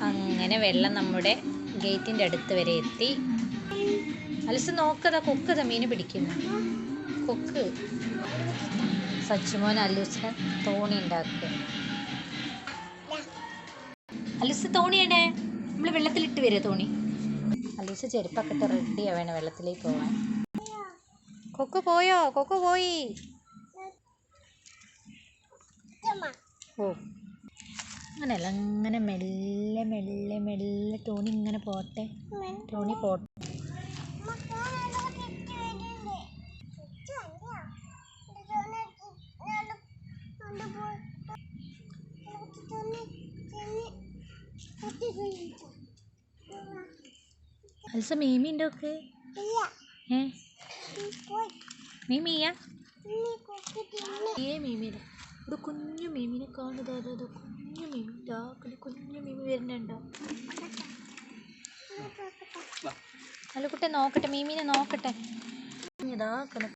അങ്ങനെ വെള്ളം നമ്മുടെ ഗേറ്റിൻ്റെ അടുത്ത് വരെ എത്തി. അലസ് നോക്കതാ, കൊക്കതാ മീൻ പിടിക്കുന്നു. കൊക്ക്. സച്ചിമോൻ അലൂസിന് തോണി ഉണ്ടാക്കുക. അലൂസ് തോണിയാണേ, നമ്മൾ വെള്ളത്തിലിട്ട് വരിക തോണി. അലൂസ് ചെരുപ്പൊക്കെ ഇട്ട് റെഡിയാ വേണം വെള്ളത്തിലേക്ക് പോവാൻ. കൊക്ക് പോയോ? കൊക്ക് പോയി. ഓ അങ്ങനെയല്ല, അങ്ങനെ മെല്ലെ മെല്ലെ മെല്ലെ തോണി ഇങ്ങനെ പോട്ടെ. തോണി പോട്ടെ. അൽസ മീമി ഉണ്ടോക്ക്? മീമിയാ? മീമിയുടെ ഒരു കുഞ്ഞു മീമിനെ കാണുതാ. കുഞ്ഞു മീമി, കുഞ്ഞു മീമി വരുന്നുണ്ടോ? അല്ല കുട്ടി നോക്കട്ടെ, മീമിനെ നോക്കട്ടെ. ഇതാ